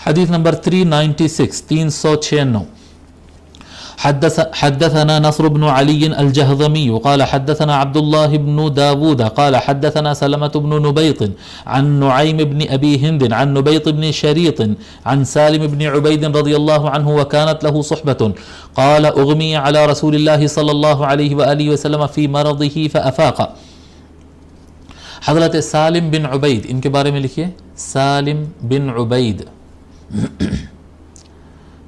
حدیث نمبر 396 396 حدثنا نصر بن علي الجهضمي قال حدثنا عبد الله بن داود قال حدثنا سلمة بن نبيط عن نعيم بن أبي هند عن نبيط بن شريط عن سالم بن عبيد رضي الله عنه وكانت له صحبة قال أغمي على رسول الله صلى الله عليه وآله وسلم في مرضه فأفاق. حضرت سالم بن عبید، ان کے بارے میں لکھیے سالم بن عبید،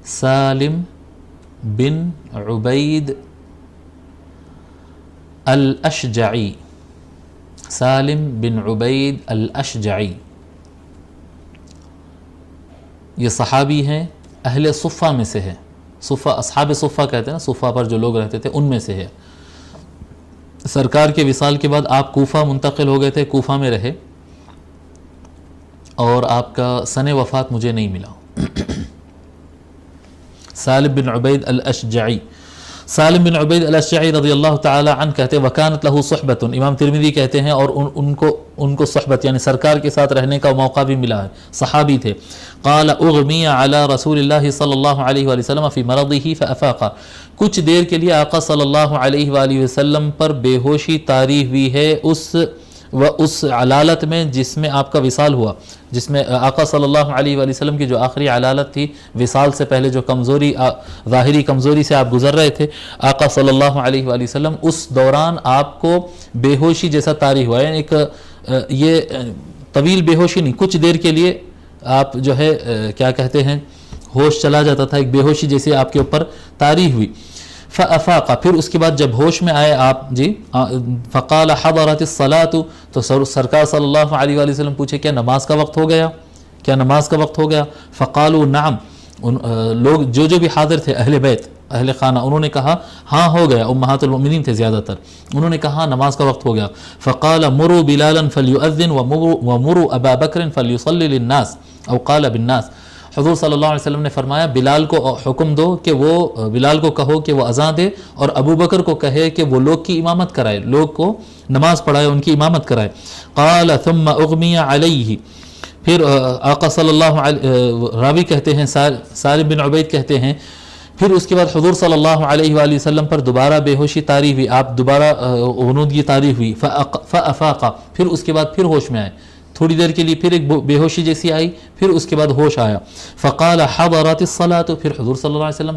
سالم بن عبید الاشجعی، سالم بن عبید الاشجعی، یہ صحابی ہیں، اہل صفہ میں سے ہے، صفہ اصحاب صفہ کہتے ہیں نا، صفہ پر جو لوگ رہتے تھے ان میں سے ہے. سرکار کے وصال کے بعد آپ کوفہ منتقل ہو گئے تھے، کوفہ میں رہے، اور آپ کا سن وفات مجھے نہیں ملا. سالم بن عبید الاشجعی، سالم بن عبید الاشجعی رضی اللہ تعالی عنہ کہتے ہیں وکانت لہ صحبت، امام ترمذی کہتے ہیں اور ان کو صحبت یعنی سرکار کے ساتھ رہنے کا موقع بھی ملا ہے، صحابی تھے. قال اغمی علی رسول اللہ صلی اللہ علیہ وآلہ وسلم فی مرضہ فافاق، کچھ دیر کے لیے آقا صلی اللہ علیہ وآلہ وسلم پر بے ہوشی طاری ہوئی ہے اس علالت میں جس میں آپ کا وصال ہوا، جس میں آقا صلی اللہ علیہ وآلہ وسلم کی جو آخری علالت تھی، وصال سے پہلے جو کمزوری، ظاہری کمزوری سے آپ گزر رہے تھے، آقا صلی اللہ علیہ وآلہ وسلم اس دوران آپ کو بے ہوشی جیسا طاری ہوا. یعنی ایک یہ طویل بے ہوشی نہیں، کچھ دیر کے لیے آپ جو ہے کیا کہتے ہیں ہوش چلا جاتا تھا، ایک بے ہوشی جیسی آپ کے اوپر طاری ہوئی. فافاق، پھر اس کے بعد جب ہوش میں آئے آپ جی، فقال حضرت الصلاۃ، تو سرکار صلی اللہ علیہ وآلہ وسلم پوچھے کیا نماز کا وقت ہو گیا، کیا نماز کا وقت ہو گیا؟ فقالوا نعم، لوگ جو بھی حاضر تھے اہل بیت، اہل خانہ، انہوں نے کہا ہاں ہو گیا، امہات المؤمنین تھے زیادہ تر، انہوں نے کہا نماز کا وقت ہو گیا. فقال مروا بلالا فليؤذن ومروا ابا بکر فليصلي للناس او قال بالناس، حضور صلی اللہ علیہ وسلم نے فرمایا بلال کو حکم دو کہ وہ، بلال کو کہو کہ وہ اذان دے، اور ابو بکر کو کہے کہ وہ لوگ کی امامت کرائے، لوگ کو نماز پڑھائے، ان کی امامت کرائے. قال ثم اغمی علیہ، پھر آقا صلی اللہ علیہ، راوی کہتے ہیں سالم بن عبید کہتے ہیں پھر اس کے بعد حضور صلی اللہ علیہ وآلہ وسلم پر دوبارہ بے ہوشی طاری ہوئی، آپ دوبارہ غنودگی طاری ہوئی. فافاق، پھر اس کے بعد پھر ہوش میں آئے، تھوڑی دیر کے لیے پھر ایک بے ہوشی جیسی آئی، پھر اس کے بعد ہوش آیا. فقال حضرت الصلاۃ، پھر حضور صلی اللہ علیہ وسلم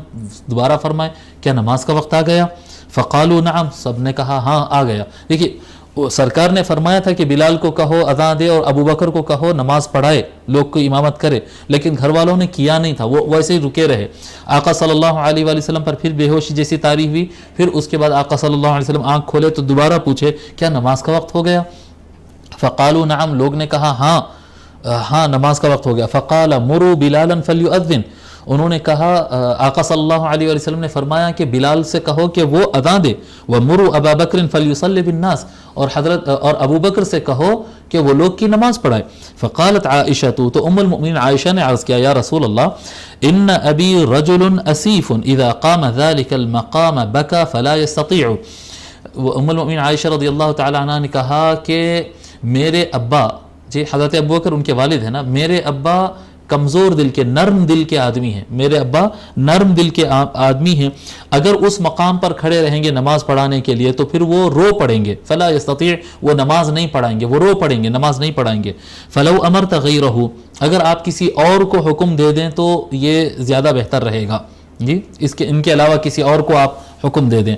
دوبارہ فرمائے کیا نماز کا وقت آ گیا؟ فقالوا نعم، سب نے کہا ہاں آ گیا. دیکھیے سرکار نے فرمایا تھا کہ بلال کو کہو اذان دے اور ابو بکر کو کہو نماز پڑھائے، لوگ کو امامت کرے، لیکن گھر والوں نے کیا نہیں تھا، وہ ویسے ہی رکے رہے. آقا صلی اللہ علیہ وآلہ وسلم پر پھر بے ہوشی جیسی طاری ہوئی، پھر اس کے بعد آقا صلی اللہ علیہ وسلم آنکھ کھولے تو دوبارہ پوچھے کیا نماز کا وقت ہو گیا؟ فقالوا نعم، لوگ نے کہا ہاں نماز کا وقت ہو گیا. فقال مروا بلالا فليؤذن، انہوں نے کہا آقا صلی اللہ علیہ وآلہ وسلم نے فرمایا کہ بلال سے کہو کہ وہ اذان دے، ومروا ابا بکر فليصلي بالناس، اور ابو بکر سے کہو کہ وہ لوگ کی نماز پڑھائے. فقالت عائشہ، تو ام المؤمنین عائشہ نے عرض کیا یا رسول اللہ ان ابی رجل اسیف اذا قام ذلك المقام بكى فلا يستطيع. ام المؤمنین عائشہ رضی اللہ تعالی عنہ نے کہا کہ میرے ابا، جی حضرت ابو بکر ان کے والد ہیں نا، میرے ابا کمزور دل کے، نرم دل کے آدمی ہیں، میرے ابا نرم دل کے آدمی ہیں، اگر اس مقام پر کھڑے رہیں گے نماز پڑھانے کے لیے تو پھر وہ رو پڑیں گے، فلا یستطیع، وہ نماز نہیں پڑھائیں گے، وہ رو پڑیں گے، نماز نہیں پڑھائیں گے. فلو امرت غیرہ، اگر آپ کسی اور کو حکم دے دیں تو یہ زیادہ بہتر رہے گا، جی ان کے علاوہ کسی اور کو آپ حکم دے دیں.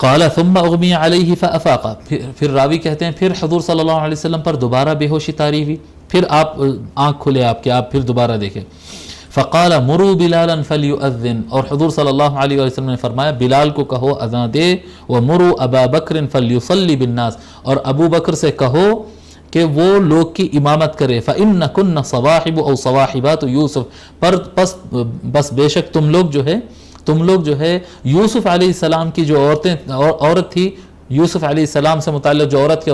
قال ثم اغمی علیہ فافاق، پھر راوی کہتے ہیں پھر حضور صلی اللہ علیہ وسلم پر دوبارہ بے ہوشی طاری ہوئی، پھر آپ آنکھ کھلے آپ کے، آپ پھر دوبارہ دیکھیں. فقال مروا بلالا فليؤذن، اور حضور صلی اللہ علیہ وسلم نے فرمایا بلال کو کہو اذان دے، ومروا ابا بکر فليصلي بالناس، اور ابو بکر سے کہو کہ وہ لوگ کی امامت کرے. فإنکن صواحب او صواحبات یوسف، بس بے شک تم لوگ جو ہے یوسف علیہ السلام کی جو عورت تھی، یوسف علیہ السلام سے متعلق جو عورت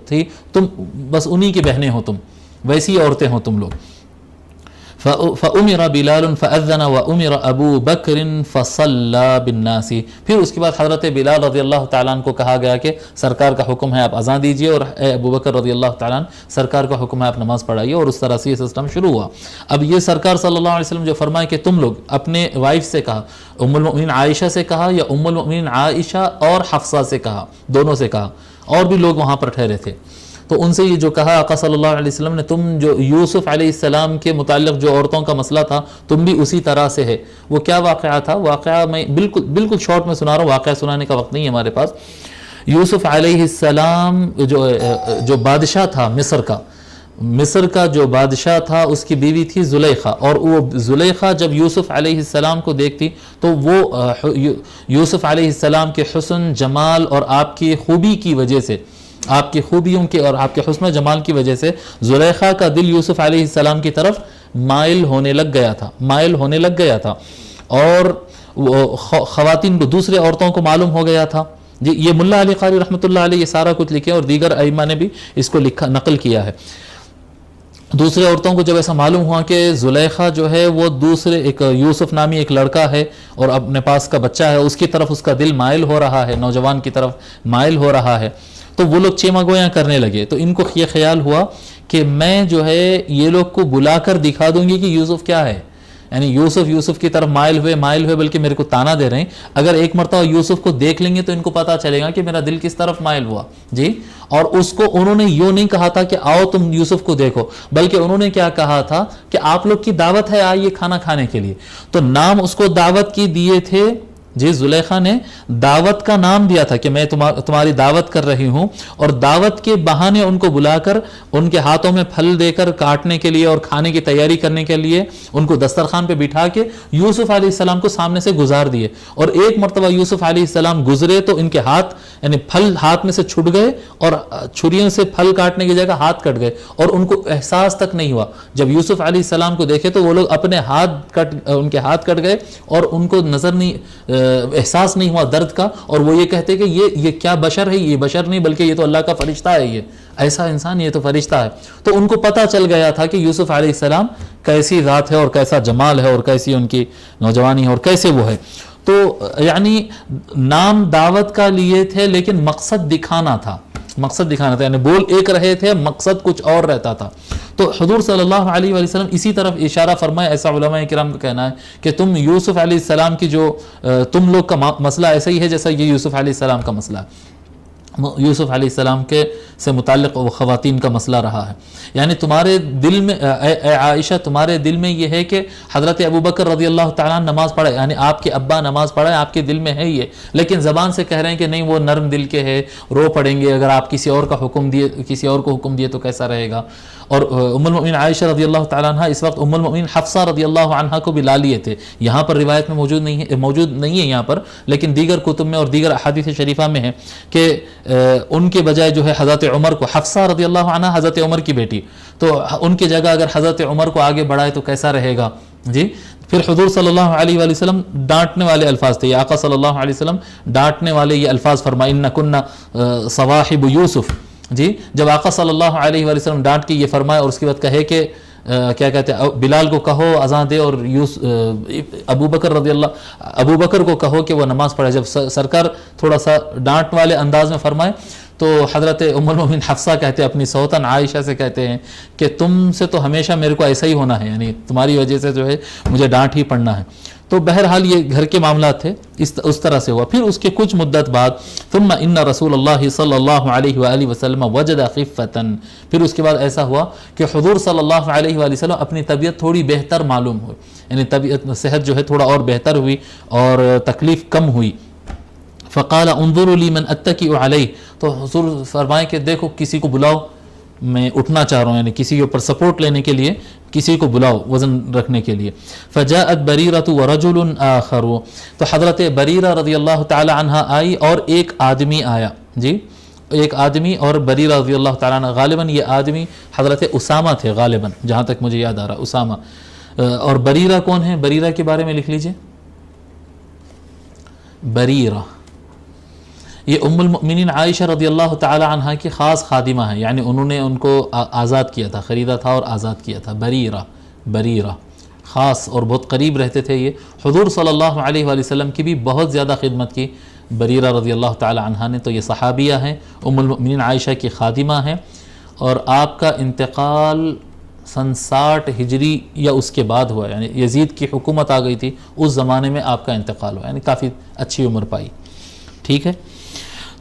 تھی، تم بس انہی کی بہنیں ہو، تم ویسی عورتیں ہو تم لوگ. फ़उमिर बिलाल फ़अज़्ज़न व उमिर अबू बकर फ़सल्ला बिन्नासी। फिर उसके बाद हज़रत बिलाल रज़ियल्लाहु ताला अन्हु को कहा गया कि सरकार का हुक्म है आप अज़ान दीजिए, और अबू बकर रज़ियल्लाहु ताला अन्हु सरकार का हुक्म है आप नमाज़ पढ़ाइए, और उस तरह से ये सिस्टम शुरू हुआ। अब ये सरकार सल्लल्लाहु अलैहि वसल्लम जो फरमाए कि तुम लोग अपने वाइफ से कहा, उम्मुल मोमिनीन आयशा से कहा या उम्मुल मोमिनीन आयशा और हफ्सा से कहा, दोनों से कहा, और भी लोग वहाँ पर ठहरे थे, तो उनसे ये जो कहा आका सल्लल्लाहु अलैहि वसल्लम ने, तुम जो यूसुफ अलैहिस्सलाम के मुताल्लिक़ जो औरतों का मसला था तुम भी उसी तरह से है। वो क्या वाक़या था? वाक़या मैं बिल्कुल शॉर्ट में सुना रहा हूँ, वाक़या सुनाने का वक्त नहीं है हमारे पास। यूसुफ अलैहिस्सलाम जो बादशाह था मिस्र का जो बादशाह था, उसकी बीवी थी ज़ुलैखा, और वो ज़ुलैखा जब यूसुफ अलैहिस्सलाम को देखती तो वो यूसुफ अलैहिस्सलाम के हुस्न जमाल और आपकी खूबी की वजह से, आपकी खूबियों के और आपके हुस्न जमाल की वजह से ज़ुलैखा का दिल यूसुफ अलैहिस्सलाम की तरफ माइल होने लग गया था, और ख़वातीन को, दूसरे औरतों को मालूम हो गया था जी। ये मुल्ला अली क़ारी रहमतुल्लाह अलैह ये सारा कुछ लिखे, और दीगर अइम्मा ने भी इसको नकल किया है। दूसरे औरतों को जब ऐसा मालूम हुआ कि ज़ुलैखा जो है वो दूसरे एक यूसुफ नामी एक लड़का है और अपने पास का बच्चा है, उसकी तरफ उसका दिल माइल हो रहा है, नौजवान की तरफ माइल हो रहा है, तो वो लोग चेमा गोयां करने लगे। तो इनको ये ख्याल हुआ कि मैं जो है ये लोग को बुलाकर दिखा दूंगी कि यूसुफ क्या है, यानी यूसुफ की तरफ माइल हुए बल्कि मेरे को ताना दे रहे हैं। अगर एक मरतबा यूसुफ को देख लेंगे तो इनको पता चलेगा कि मेरा दिल किस तरफ माइल हुआ जी। और उसको उन्होंने यूँ नहीं कहा था कि आओ तुम यूसुफ को देखो, बल्कि उन्होंने क्या कहा था कि आप लोग की दावत है, आइए खाना खाने के लिए। तो नाम उसको दावत की दिए थे जी, ज़ुलैखा ने दावत का नाम दिया था कि मैं तुम्हारी दावत कर रही हूँ, और दावत के बहाने उनको बुलाकर उनके हाथों में फल देकर काटने के लिए और खाने की तैयारी करने के लिए उनको दस्तरखान पे बिठा के यूसुफ अलैहिस्सलाम को सामने से गुजार दिए। और एक मरतबा यूसुफ अलैहिस्सलाम गुजरे तो इनके हाथ, यानी फल हाथ में से छूट गए और छुरियों से फल काटने की जगह हाथ कट गए, और उनको एहसास तक नहीं हुआ। जब यूसुफ अलैहिस्सलाम को देखे तो वो लोग उनके हाथ कट गए और उनको नजर नहीं, एहसास नहीं हुआ दर्द का, और वो ये कहते कि ये क्या बशर है, ये बशर नहीं बल्कि ये तो अल्लाह का फरिश्ता है, ये ऐसा इंसान, ये तो फरिश्ता है। तो उनको पता चल गया था कि यूसुफ अलैहिस्सलाम कैसी ज़ात है और कैसा जमाल है और कैसी उनकी नौजवानी है और कैसे वो है। तो यानी नाम दावत का लिए थे लेकिन मकसद दिखाना था, यानी बोल एक रहे थे, मकसद कुछ और रहता था। तो हुजूर सल्लल्लाहु अलैहि वसल्लम इसी तरफ इशारा फरमाए। ऐसा उलमाए किराम का कहना है कि तुम यूसुफ अलैहिस्सलाम की जो तुम लोग का मसला ऐसा ही है जैसा ये यूसुफ अलैहिस्सलाम का मसला है। यूसुफ अलैहिस्सलाम के से मुताल्लिक़ वो ख़वातीन का मसला रहा है, यानी तुम्हारे दिल में आयशा, तुम्हारे दिल में ये है कि हज़रत अबू बकर रज़ियल्लाहु ताला नमाज़ पढ़े, यानी आपके अब्बा नमाज़ पढ़े, आपके दिल में है ये, लेकिन ज़बान से कह रहे हैं कि नहीं वो नरम दिल के है, रो पड़ेंगे, अगर आप किसी और को हुक्म दिए तो कैसा रहेगा। और उम्मुल मोमिनीन आयशा रज़ियल्लाहु ताला अन्हा इस वक्त उम्मुल मोमिनीन हफ्सा रज़ियल्लाहु अन्हा को भी ला लिए थे। यहाँ पर रिवायत में मौजूद नहीं है यहाँ पर, लेकिन दीगर कुतुब में और दीगर अहादीस शरीफा में है कि उनके बजाय जो है हज़रत उमर को, हफ्सा रज़ियल्लाहु अन्हा हज़रत उमर की बेटी, तो उनकी जगह अगर हज़रत उमर को आगे बढ़ाए तो कैसा रहेगा जी। फिर हुजूर सल्लल्लाहु अलैहि वसल्लम डांटने वाले अल्फाज थे, आका सल्लल्लाहु अलैहि वसल्लम डांटने वाले ये अल्फाज फरमाए, इन्ना कुन्ना सवाहिब यूसुफ जी। जब आका सल्लल्लाहु अलैहि वसल्लम डांट के ये फरमाए और उसके बाद कहे कि क्या कहते हैं, बिलाल को कहो अज़ान दे, और अबू बकर को कहो कि वो नमाज़ पढ़े। जब सरकार थोड़ा सा डांट वाले अंदाज में फरमाए तो हज़रत उम्मुल मोमिनीन हफ्सा कहते हैं अपनी सौतन आयशा से कहते हैं कि तुमसे तो हमेशा मेरे को ऐसा ही होना है, यानी तुम्हारी वजह से जो है मुझे डांट ही पड़ना है। तो बहरहाल ये घर के मामला थे, उस तरह से हुआ। फिर उसके कुछ मुद्दत बाद थुम्मा इन्ना रसूलुल्लाह सल्लल्लाहु अलैहि व वसल्लम वजद खिफ़्फ़तन, फिर उसके बाद ऐसा हुआ कि हुज़ूर सल्लल्लाहु अलैहि वसल्लम अपनी तबीयत थोड़ी बेहतर मालूम हुई, यानी तबीयत सेहत जो है थोड़ा और बेहतर हुई और तकलीफ़ कम हुई। फ़क़ाल उन्ज़ुरू ली मन अत्तकी अलैहि, तो हुज़ूर फरमाए कि देखो किसी को बुलाओ, मैं उठना चाह रहा हूँ, यानी किसी के ऊपर सपोर्ट लेने के लिए किसी को बुलाओ वज़न रखने के लिए। फ़जाअत बरीरतु व रजुलुन आखरु, तो हज़रत बरीरा रज़ियल्लाहु ताला अन्हा आई और एक आदमी आया जी, एक आदमी और बरीरा रज़ियल्लाहु ताला अन्हा, गालिबन ये आदमी हज़रत उसामा थे, गालिबन जहाँ तक मुझे याद आ रहा, उसामा। और बरीरा कौन है, बरीरा के बारे में लिख लीजिए। बरीरा ये उम्मुल मोमिनीन आयशा रज़ियल्लाहु ताला अन्हा की ख़ास खादिमा है, यानी उन्होंने उनको आज़ाद किया था, ख़रीदा था और आज़ाद किया था। बरीरा ख़ास और बहुत करीब रहते थे ये। हुज़ूर सल्लल्लाहु अलैहि वसल्लम की भी बहुत ज़्यादा खिदमत की। बरीरा रज़ियल्लाहु ताला अन्हा ने, तो ये सहाबिया हैं, उम्मुल मोमिनीन आयशा की खादिमा हैं, और आपका इंतकाल सन 60 हिजरी या उसके बाद हुआ, यानी यजीद की हुकूमत आ गई थी, उस ज़माने में आपका इंतकाल हुआ, यानी काफ़ी अच्छी उम्र पाई। ठीक है,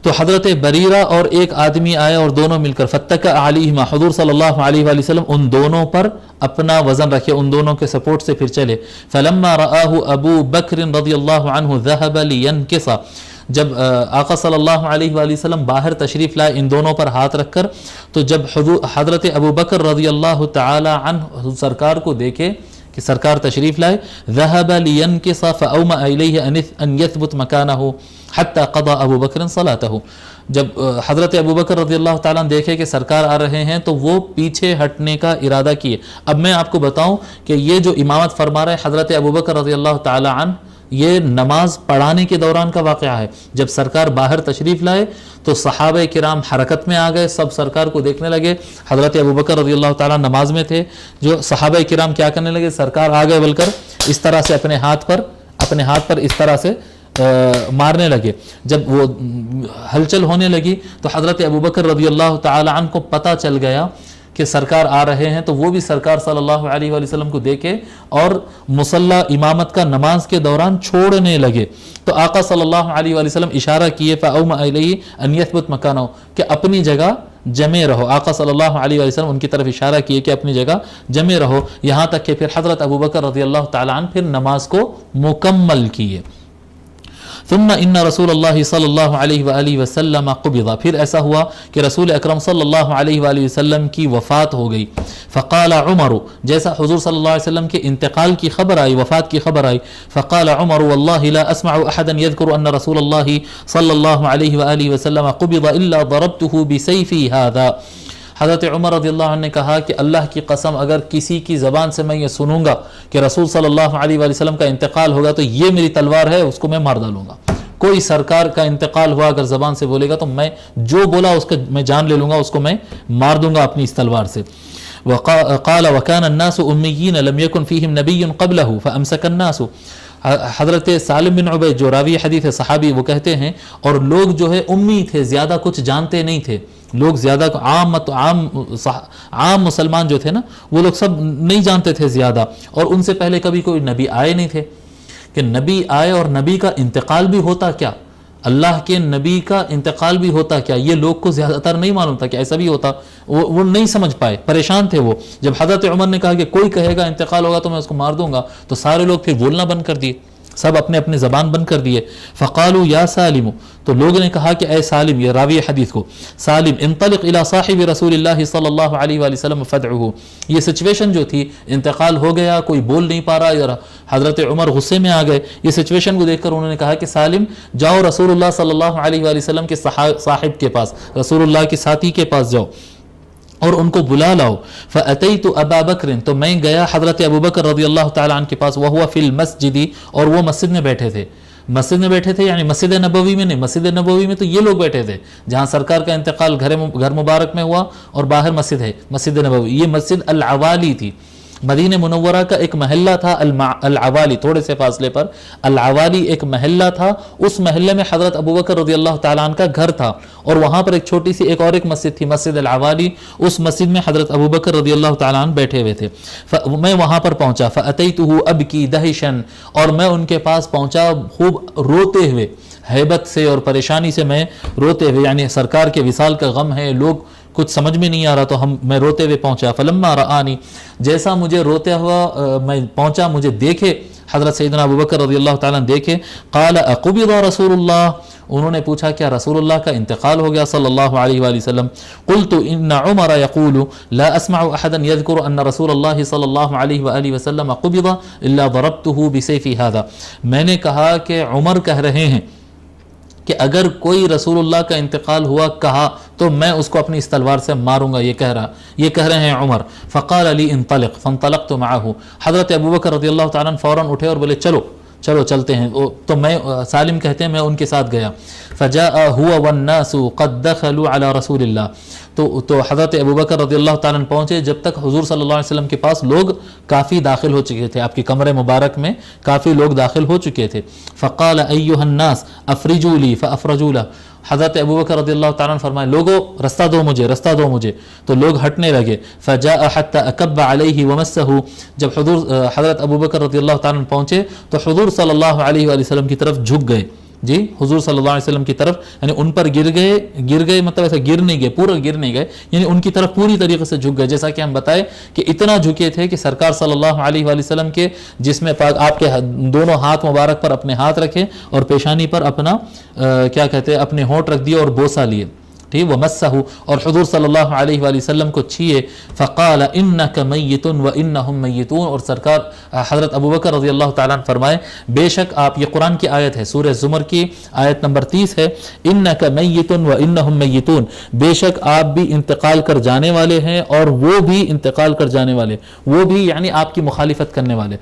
तो हज़रत बरीरा और एक आदमी आए और दोनों मिलकर फत्तका अलैहिमा, हुज़ूर सल्लल्लाहु अलैहि वसल्लम उन दोनों पर अपना वज़न रखे, उन दोनों के सपोर्ट से फिर चले। फलम्मा रआहु अबू बकर रज़ियल्लाहु अन्हु ज़हब लियनकिसा, जब आका सल्लल्लाहु अलैहि वसल्लम बाहर तशरीफ़ लाए इन दोनों पर हाथ रखकर, तो जब हज़रत अबू बकर रज़ियल्लाहु ताला अन्हु सरकार को देखे कि सरकार तशरीफ़ लाए, ज़हब लियनकिसा फ़अौमा इलैहि अन यथबुत मकानहु हत्ता क़दा अबू बकर सलातहु, जब हज़रत अबू बकर रज़ियल्लाहु ताला देखे कि सरकार आ रहे हैं तो वो पीछे हटने का इरादा किए। अब मैं आपको बताऊं कि ये जो इमामत फरमा रहे हज़रत अबू बकर रज़ियल्लाहु ताला अन्हु, ये नमाज पढ़ाने के दौरान का वाक़या है। जब सरकार बाहर तशरीफ़ लाए तो सहाबे किराम हरकत में आ गए, सब सरकार को देखने लगे। हज़रत अबू बकर रज़ियल्लाहु ताला नमाज में थे, जो सहाबे किराम क्या करने लगे, सरकार आ गए बोलकर इस तरह से अपने हाथ पर इस तरह से मारने लगे। जब वो हलचल होने लगी तो हज़रत अबू बकर रज़ियल्लाहु ताला अन्हु को पता चल गया कि सरकार आ रहे हैं, तो वो भी सरकार सल्लल्लाहु अलैहि वसल्लम को देखे और मुसल्ला इमामत का नमाज के दौरान छोड़ने लगे। तो आका सल्लल्लाहु अलैहि वसल्लम इशारा किए फ़अौमा इलैहि अन यथबुत मकानहु, कि अपनी जगह जमे रहो। आका सल्लल्लाहु अलैहि वसल्लम उनकी तरफ इशारा किए कि अपनी जगह जमे रहो, यहाँ तक कि फिर हज़रत अबू बकर रज़ियल्लाहु ताला अन्हु फिर नमाज को मुकम्मल किए। सुम्मा इन्ना रसूलुल्लाह सल्लल्लाहु अलैहि वसल्लम क़ुबिदा, फिर ऐसा हुआ कि रसूल अकरम सल्लल्लाहु अलैहि वसल्लम की वफ़ात हो गई। फ़क़ाल उमर, जैसा हुज़ूर सल्लल्लाहु अलैहि वसल्लम के इंतकाल की खबर आई, वफ़ात की खबर आई, फ़क़ाल उमर वल्लाहि ला अस्मअु अहदन यज़कुरु अन्न रसूलल्लाह सल्लल्लाहु अलैहि वसल्लम क़ुबिदा इल्ला ज़रबतुहु बिसैफ़ी हाज़ा। हज़रत उमर रज़ियल्लाहु अन्हु ने कहा कि अल्लाह की कसम, अगर किसी की ज़बान से मैं ये सुनूंगा कि रसूल सल्लल्लाहु अलैहि वसल्लम का इंतकाल होगा तो ये मेरी तलवार है, उसको मैं मार डालूंगा। कोई सरकार का इंतकाल हुआ अगर ज़बान से बोलेगा तो मैं जो बोला उसका मैं जान ले लूँगा, उसको मैं मार दूंगा अपनी इस तलवार से। क़ाल वकान अन्नासु उम्मिय्यीन लम यकुन फ़ीहिम नबिय्युन क़ब्लहु फ़अमसक अन्नासु। हज़रत सालिम बिन उबैद जो रावी हदीस है, सहाबी, वो कहते हैं और लोग जो है उम्मी थे, ज़्यादा कुछ जानते नहीं थे। लोग ज़्यादा आम मुसलमान जो थे ना, वो लोग सब नहीं जानते थे ज़्यादा, और उनसे पहले कभी कोई नबी आए नहीं थे कि नबी आए और नबी का इंतकाल भी होता क्या, अल्लाह के नबी का इंतकाल भी होता क्या, ये लोग को ज़्यादातर नहीं मालूम था कि ऐसा भी होता। वो नहीं समझ पाए, परेशान थे वो। जब हज़रत उमर ने कहा कि कोई कहेगा इंतकाल होगा तो मैं उसको मार दूंगा, तो सारे लोग फिर बोलना बंद कर दिए, सब अपने अपने ज़बान बंद कर दिए। फ़क़ालू या सालिमु, तो लोगों ने कहा कि ऐ सालिम, ये रावी हदीस को, सालिम इंतलिक इला साहिबि रसूलिल्लाह सल्लल्लाहु अलैहि वसल्लम फदउहु। ये सिचुएशन जो थी, इंतकाल हो गया, कोई बोल नहीं पा रहा, हज़रत उमर गुस्से में आ गए। ये सिचुएशन को देखकर उन्होंने कहा कि सालिम जाओ रसूलुल्लाह सल्लल्लाहु अलैहि वसल्लम के साहिब के पास, रसूलुल्लाह के साथी के पास जाओ और उनको बुला लाओ। फ़अतैतु अबा बकर, तो मैं गया हज़रत अबू बकर रज़ियल्लाहु ताला अन्हु के पास, वह हुआ फिल मस्जिदी, और वो मस्जिद में बैठे थे। मस्जिद में बैठे थे यानी मस्जिद नबवी में नहीं, मस्जिद नबवी में तो ये लोग बैठे थे जहाँ सरकार का इंतकाल घर मुबारक में हुआ, और बाहर मस्जिद है मस्जिद नबवी। ये मस्जिद अल अवाली थी, मदीने मुनव्वरा का एक महल्ला था अल अवाली, थोड़े से फासले पर अल अवाली एक महल्ला था। उस महल्ले में हज़रत अबू बकर रज़ियल्लाहु ताला अन्हु का घर था, और वहाँ पर एक छोटी सी एक मस्जिद थी, मस्जिद अल अवाली। उस मस्जिद में हज़रत अबू बकर रज़ियल्लाहु ताला अन्हु बैठे हुए थे। मैं वहाँ पर पहुँचा, फ़अतैतुहु अबकी दहिशन, और मैं उनके पास पहुँचा खूब रोते हुए, हैबत से और परेशानी से मैं रोते हुए, यानी सरकार के विसाल का गम है, लोग कुछ समझ में नहीं आ रहा, तो मैं रोते हुए पहुंचा। फलम्मा रआनी, जैसा मुझे रोते हुआ मैं पहुंचा, मुझे देखे हज़रत सैयदना अबू बकर रज़ियल्लाहु ताला देखे। क़ाल अक़ुबिदा रसूलुल्लाह, उन्होंने पूछा क्या रसूलुल्लाह का इंतकाल हो गया सल्लल्लाहु अलैहि वसल्लम। क़ुल्तु इन्ना उमर यक़ूलु ला अस्मअु अहदन यज़कुरु अन्न रसूलल्लाह सल्लल्लाहु अलैहि वसल्लम क़ुबिदा इल्ला ज़रबतुहु बिसैफ़ी हाज़ा। मैंने कहा कि उमर कह रहे हैं कि अगर कोई रसूलुल्लाह का इंतकाल हुआ कहा तो मैं उसको अपनी इस तलवार से मारूंगा, ये कह रहे हैं उमर। फ़क़ाल अली इंतलिक फ़न्तलक़्तु मअहु, हज़रत अबू बकर रज़ियल्लाहु ताला अन्हु फ़ौरन उठे और बोले चलो چلو چلتے ہیں. تو میں سالم کہتے ہیں میں ان کے ساتھ گیا. فجاء هو والناس قد دخلوا على رسول اللہ. تو حضرت ابوبکر رضی اللہ تعالیٰ عنہ پہنچے جب تک حضور صلی اللہ علیہ وسلم کے پاس لوگ کافی داخل ہو چکے تھے. آپ کے کمرے مبارک میں کافی لوگ داخل ہو چکے تھے. فقال ایھا الناس افرجوا لی فافرجوا له. حضرت ابوبکر رضی اللہ تعالیٰ عنہ فرمائے لوگو رستہ دو مجھے، رستہ دو مجھے. تو لوگ ہٹنے لگے. فجاء حتى اکب علیہ ومسه. جب حضرت ابوبکر رضی اللہ تعالیٰ عنہ پہنچے تو حضور صلی اللہ علیہ وآلہ وسلم کی طرف جھک گئے. جی حضور صلی اللہ علیہ وسلم کی طرف، یعنی ان پر گر گئے مطلب ایسا گر نہیں گئے، پورا گر نہیں گئے، یعنی ان کی طرف پوری طریقے سے جھک گئے. جیسا کہ ہم بتائے کہ اتنا جھکے تھے کہ سرکار صلی اللہ علیہ وآلہ وسلم کے جسم پاک آپ کے دونوں ہاتھ مبارک پر اپنے ہاتھ رکھے اور پیشانی پر اپنا کیا کہتے ہیں اپنے ہونٹ رکھ دیے اور بوسہ لیے. ٹھیک ومسہ، اور حضور صلی اللہ علیہ وآلہ وسلم کو چھیے. فقال انک میت وانہم میتون. اور سرکار حضرت ابوبکر رضی اللہ تعالیٰ عنہ فرمائے بے شک آپ، یہ قرآن کی آیت ہے، سورہ زمر کی آیت نمبر 30 ہے، انک میت وانہم میتون، بے شک آپ بھی انتقال کر جانے والے ہیں اور وہ بھی انتقال کر جانے والے، وہ بھی یعنی آپ کی مخالفت کرنے والے.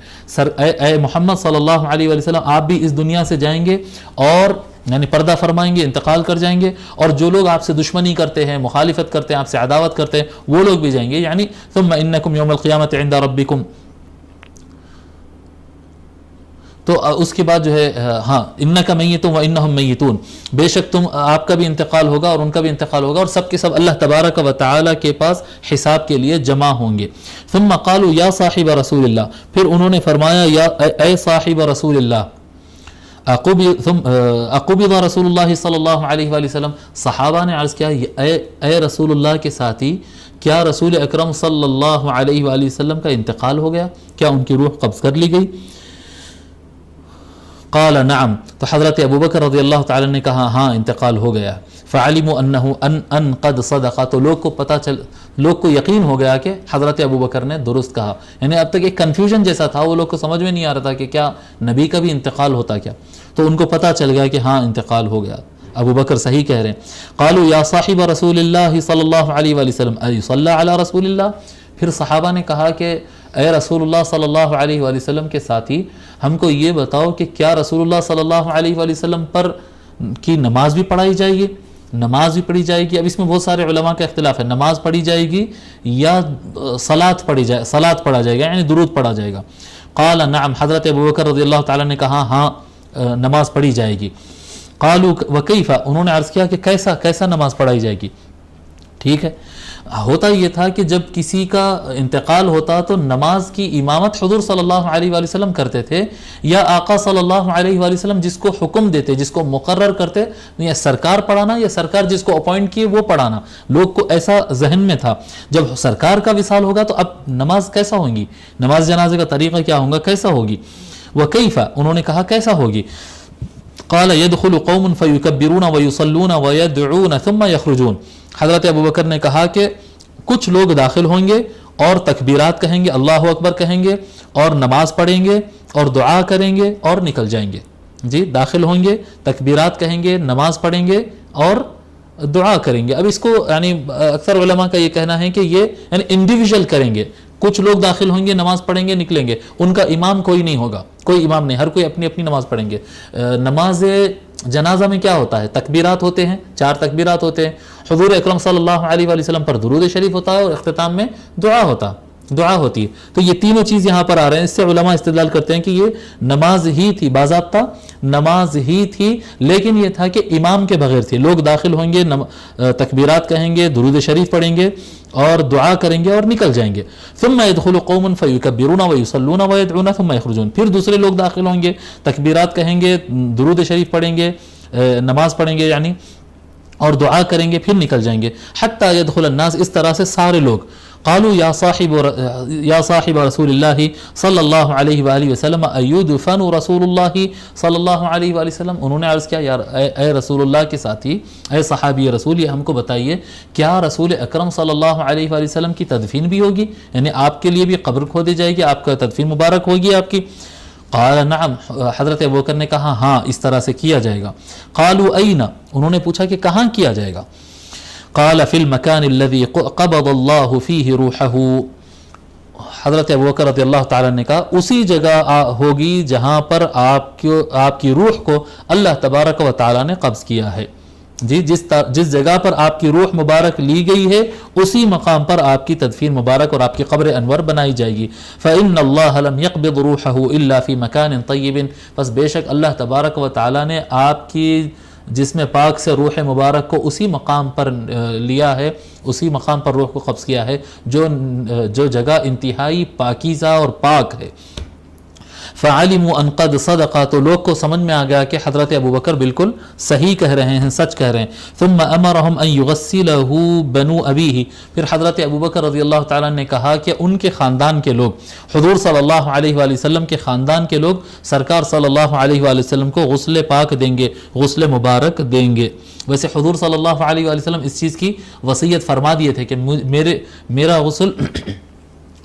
اے محمد صلی اللہ علیہ وآلہ وسلم آپ بھی اس دنیا سے جائیں گے اور یعنی پردہ فرمائیں گے، انتقال کر جائیں گے، اور جو لوگ آپ سے دشمنی کرتے ہیں، مخالفت کرتے ہیں، آپ سے عداوت کرتے ہیں، وہ لوگ بھی جائیں گے. یعنی ثم انکم یوم القیامت عند ربکم. تو اس کے بعد جو ہے ہاں انک میت وانہم میتون، بے شک تم آپ کا بھی انتقال ہوگا اور ان کا بھی انتقال ہوگا، اور سب کے سب اللہ تبارک و تعالی کے پاس حساب کے لیے جمع ہوں گے. ثم قالوا یا صاحب رسول اللہ، پھر انہوں نے فرمایا یا اے صاحب رسول اللہ. اقبض رسول اللہ صلی اللہ علیہ وآلہ وسلم، صحابہ نے عرض کیا اے رسول اللہ کے ساتھی، کیا رسول اکرم صلی اللہ علیہ وآلہ وسلم کا انتقال ہو گیا؟ کیا ان کی روح قبض کر لی گئی؟ قال نعم، تو حضرت ابوبکر رضی اللہ تعالی نے کہا ہاں انتقال ہو گیا. فعلموا انہ قد صدق، تو لوگ کو یقین ہو گیا کہ حضرت ابوبکر نے درست کہا. یعنی اب تک ایک کنفیوژن جیسا تھا، وہ لوگ کو سمجھ میں نہیں آ رہا تھا کہ کیا نبی کا بھی انتقال ہوتا کیا، تو ان کو پتہ چل گیا کہ ہاں انتقال ہو گیا، ابوبکر صحیح کہہ رہے ہیں. قالوا یا صاحب رسول اللہ صلی اللہ علیہ وآلہ وسلم ایصلی علی رسول اللہ. پھر صحابہ نے کہا کہ اے رسول اللہ صلی اللہ علیہ وآلہ وسلم کے ساتھی، ہم کو یہ بتاؤ کہ کیا رسول اللہ صلی اللہ علیہ وآلہ وسلم پر کی نماز بھی پڑھائی جائے گی؟ نماز بھی پڑھی جائے گی. اب اس میں بہت سارے علماء کا اختلاف ہے، نماز پڑھی جائے گی یا صلاۃ پڑھا جائے گا، یعنی درود پڑھا جائے گا. قال نعم، حضرت ابوبکر رضی اللہ تعالیٰ نے کہا ہاں نماز پڑھی جائے گی. قالوا وکیف، انہوں نے عرض کیا کہ کیسا نماز پڑھائی جائے گی؟ ٹھیک ہے، ہوتا یہ تھا کہ جب کسی کا انتقال ہوتا تو نماز کی امامت حضور صلی اللہ علیہ وآلہ وسلم کرتے تھے، یا آقا صلی اللہ علیہ وآلہ وسلم جس کو حکم دیتے، جس کو مقرر کرتے، یا سرکار پڑھانا یا سرکار جس کو اپوائنٹ کیے وہ پڑھانا. لوگ کو ایسا ذہن میں تھا جب سرکار کا وصال ہوگا تو اب نماز کیسا ہوگی، نماز جنازے کا طریقہ کیا ہوگا، کیسا ہوگی؟ وکیف، انہوں نے کہا کیسا ہوگی؟ قال يدخل قوم فيكبرون ويصلون ويدعون ثم يخرجون. حضرت ابوبکر نے کہا کہ کچھ لوگ داخل ہوں گے اور تکبیرات کہیں گے، اللہ اکبر کہیں گے اور نماز پڑھیں گے اور دعا کریں گے اور نکل جائیں گے. جی داخل ہوں گے، تکبیرات کہیں گے، نماز پڑھیں گے اور دعا کریں گے. اب اس کو یعنی اکثر علماء کا یہ کہنا ہے کہ یہ یعنی انڈیویژل کریں گے. کچھ لوگ داخل ہوں گے، نماز پڑھیں گے، نکلیں گے، ان کا امام کوئی نہیں ہوگا، کوئی امام نہیں، ہر کوئی اپنی اپنی نماز پڑھیں گے. نماز جنازہ میں کیا ہوتا ہے؟ تکبیرات ہوتے ہیں، 4 تکبیرات ہوتے ہیں. حضور اکرم صلی اللہ علیہ وآلہ وسلم پر درود شریف ہوتا ہے اور اختتام میں دعا ہوتی ہے. تو یہ تینوں چیز یہاں پر آ رہے ہیں. اس سے علماء استدلال کرتے ہیں کہ یہ نماز ہی تھی، باضابطہ نماز ہی تھی، لیکن یہ تھا کہ امام کے بغیر تھی. لوگ داخل ہوں گے، تکبیرات کہیں گے، درود شریف پڑھیں گے اور دعا کریں گے اور نکل جائیں گے. ثم يدخل قوم فيكبرون ويصلون ويدعون ثم يخرجون. پھر دوسرے لوگ داخل ہوں گے، تکبیرات کہیں گے، درود شریف پڑھیں گے، نماز پڑھیں گے یعنی، اور دعا کریں گے، پھر نکل جائیں گے. حتى يدخل الناس، اس طرح سے سارے لوگ. قالوا یا صاحب رسول اللہ صلی اللہ علیہ وآلہ وسلم ایدفن رسول اللہ صلی اللہ علیہ وآلہ وسلم. انہوں نے عرض کیا یار اے رسول اللہ کے ساتھی، اے صحابی رسول، یہ ہم کو بتائیے کیا رسول اکرم صلی اللہ علیہ وآلہ وسلم کی تدفین بھی ہوگی؟ یعنی آپ کے لیے بھی قبر کھودی جائے گی، آپ کا تدفین مبارک ہوگی آپ کی؟ قال نعم، حضرت ابوبکر نے کہا ہاں اس طرح سے کیا جائے گا. قالوا این، انہوں نے پوچھا کہ کہاں کیا جائے گا؟ قال فی المکان الذی قبض اللہ فیہ روحہ. हज़रत अबू बकर रज़ी अल्लाह ताला ने कहा उसी जगह होगी जहाँ पर आपकी रूह को अल्लाह तबारक व ताला ने कब्ज़ किया है। जी, जिस जगह पर आपकी रूह मुबारक ली गई है उसी मकाम पर आपकी तदफीन मुबारक और आपकी कब्र अनवर बनाई जाएगी। फ़इन्नल्लाह लम यक़बिज़ रूहहु इल्ला फ़ी मकानिन तय्यबिन, बस बेशक अल्लाह तबारक व ताला ने आपकी जिस्म पाक से रूह मुबारक को उसी मकाम पर लिया है, उसी मकाम पर रूह को कब्ज़ किया है जो जगह इंतहाई पाकीज़ा और पाक है। फ़अलिमू अन क़द सदक़ा, तो लोग को समझ में आ गया कि हज़रत अबू बकर बिल्कुल सही कह रहे हैं, सच कह रहे हैं। थुम्मा अमरहुम अन युग़स्सिलहू बनु अबीही, फिर हज़रत अबू बकर रज़ियल्लाहु ताला ने कहा कि उनके ख़ानदान के लोग, हुज़ूर सल्लल्लाहु अलैहि वसल्लम के ख़ानदान के लोग सरकार सल्लल्लाहु अलैहि वसल्लम को गुस्ल पाक देंगे, गुस्ल मुबारक देंगे। वैसे हुज़ूर सल्लल्लाहु अलैहि वसल्लम इस चीज़ की वसीयत फरमा दिए थे कि मेरा गुस्ल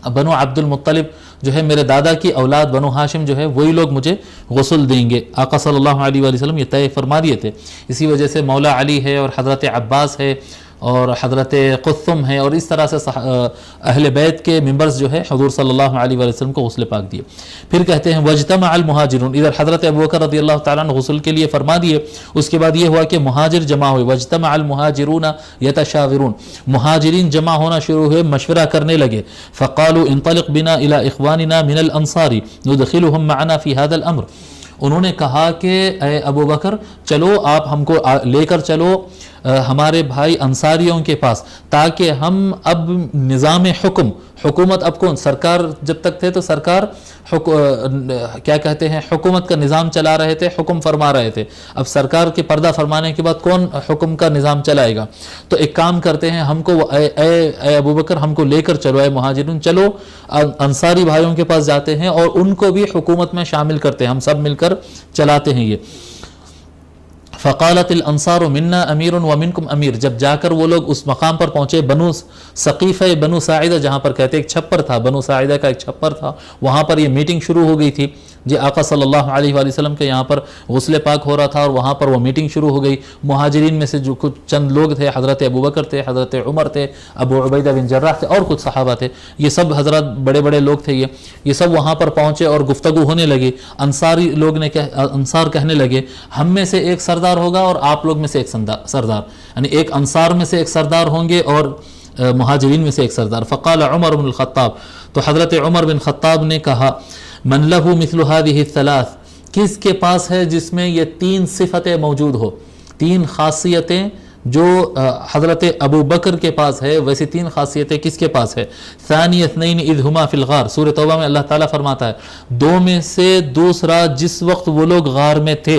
बनु अब्दुल मुत्तलिब जो है, मेरे दादा की औलाद बनु हाशिम जो है, वही लोग मुझे गुस्ल देंगे। आका सल्लल्लाहु अलैहि वसल्लम ये तय फरमा दिए थे। इसी वजह से मौला अली है और हज़रत अब्बास है और हज़रत कुथुम है और इस तरह से अहले बैत के मेंबर्स जो है हुज़ूर सल्लल्लाहु अलैहि वसल्लम को गुस्ल पाक दिए। फिर कहते हैं वज्तमा अल मुहाजिरून, इधर हज़रत अबू बकर रज़ियल्लाहु ताला अन्हु गुस्ल के लिए फरमा दिए, उसके बाद ये हुआ कि मुहाजिर जमा हुए। वज्तमा अल मुहाजिरून यतशाविरून, मुहाजिरीन जमा होना शुरू हुए, मशवरा करने लगे। फ़क़ालू इंतलिक़ बिना इला इख़वानिना मिनल अंसारी नुदखिलुहुम मअना फ़ी हाज़ल अम्र, उन्होंने कहा कि अबू बकर चलो आप हमको लेकर चलो हमारे भाई अंसारियों के पास, ताकि हम अब निज़ाम हुकूमत, अब कौन सरकार, जब तक थे तो सरकार क्या कहते हैं हुकूमत का निज़ाम चला रहे थे, हुक्म फरमा रहे थे। अब सरकार के पर्दा फरमाने के बाद कौन हुक्म का निज़ाम चलाएगा? तो एक काम करते हैं, हमको अबू बकर हमको लेकर चलो, ए मुहाजिरून चलो अंसारी भाइयों के पास जाते हैं और उनको भी हुकूमत में शामिल करते हैं, हम सब मिलकर चलाते हैं ये। फ़क़ालतिल अंसारु मिन्ना अमीरुन व मिनकुम अमीर, जब जाकर वो लोग उस मकाम पर पहुँचे, बनु सक़ीफ़े बनु साइदा, जहाँ पर कहते एक छप्पर था, बनु साइदा का एक छप्पर था, वहाँ पर ये मीटिंग शुरू हो गई थी। जी, आका सल्लल्लाहु अलैहि वसल्लम के यहाँ पर गुस्ल पाक हो रहा था और वहाँ पर वो मीटिंग शुरू हो गई। मुहाजिरीन में से जो कुछ चंद लोग थे, हज़रत अबू बकर थे, हज़रत उमर थे, अबू उबैदा बिन जर्राह थे और कुछ सहाबा थे, ये सब हज़रत बड़े बड़े लोग थे। ये सब वहाँ पर पहुँचे और गुफ्तगू होने लगी। अंसारी लोग ने अंसार कहने लगे हम में से एक सरदार होगा और आप लोग में से एक सरदार, यानी एक अंसार में से एक सरदार होंगे और मुहाजिरीन में से एक सरदार। फ़क़ाल उमर बिन ख़त्ताब, तो हज़रत उमर बिन ख़त्ताब ने कहा मन लहू मिस्लु हादिहि सलास, किसके पास है जिसमें ये तीन सिफतें मौजूद हो, तीन खासियतें जो हज़रत अबू बकर के पास है, वैसे तीन खासियतें किसके पास है? सानी इस्नैन इज़ हुमा फिल गार, सूरह तौबा में अल्लाह ताला फरमाता है दो में से दूसरा जिस वक्त वो लोग गार में थे।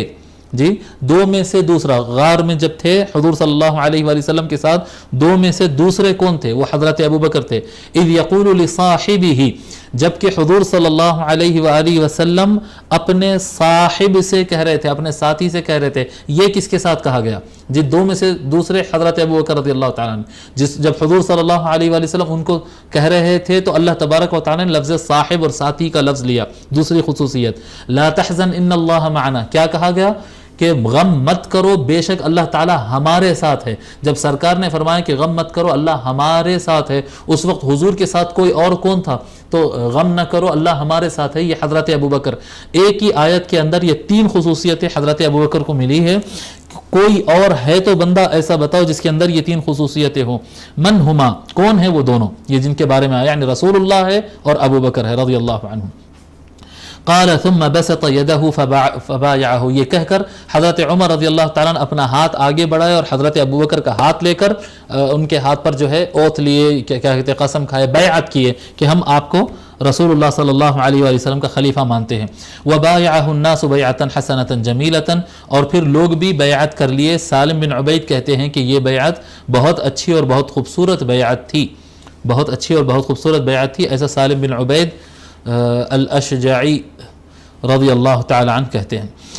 जी, दो में से दूसरा, गार में जब थे हुज़ूर सल्लल्लाहु अलैहि वसल्लम के साथ, दो में से दूसरे कौन थे? वो हज़रत अबू बकर थे। इज़ यक़ूलु लिसाहिबिही, जबकि हुज़ूर सल्लल्लाहु अलैहि वसल्लम अपने साहिब से कह रहे थे, अपने साथी से कह रहे थे। ये किसके साथ कहा गया? जी, दो में से दूसरे हज़रत अबू बकर रज़ियल्लाहु ताला अन्हु, जब हुज़ूर सल्लल्लाहु अलैहि वसल्लम उनको कह रहे थे तो अल्लाह तबारक व तआला ने लफ्ज़ साहिब और साथी का लफ्ज़ लिया। दूसरी खुसूसियत ला तहज़न इन्नल्लाह मअना, क्या कहा गया कि गम मत करो, बेशक अल्लाह ताला हमारे साथ है। जब सरकार ने फरमाया कि गम मत करो, अल्लाह हमारे साथ है, उस वक्त हुजूर के साथ कोई और कौन था? तो गम न करो, अल्लाह हमारे साथ है, ये हज़रत अबू बकर। एक ही आयत के अंदर ये तीन खुसूसियतें हज़रत अबू बकर को मिली है। कोई और है तो बंदा ऐसा बताओ जिसके अंदर ये तीन खुसूसियतें हो। मन हुमा, कौन है वो दोनों, ये जिनके बारे में आया, यानी रसूलुल्लाह है और अबू बकर है रज़ियल्लाहु अन्हु। क़ाल थुम्मा बसत यदहु फबायअहु, ये कहकर हज़रत उमर रज़ियल्लाहु ताला अन्हु अपना हाथ आगे बढ़ाया और हज़रत अबू बकर का हाथ लेकर उनके हाथ पर जो है ओथ लिए, क्या कहते हैं, कसम खाए, बैअत किए कि हम आपको रसूलुल्लाह सल्लल्लाहु अलैहि वसल्लम का खलीफा मानते हैं। वबायअहु अन्नासु बैअतन हसनतन जमीलतन, और फिर लोग भी बैअत कर लिए। सालिम बिन उबैद कहते हैं कि ये बैअत बहुत अच्छी और बहुत खूबसूरत बैअत थी, बहुत अच्छी और बहुत खूबसूरत बैअत थी, ऐसा सालिम बिन उबैद अल अशजाई रज़ियल्लाहु ताला अन्हु कहते हैं।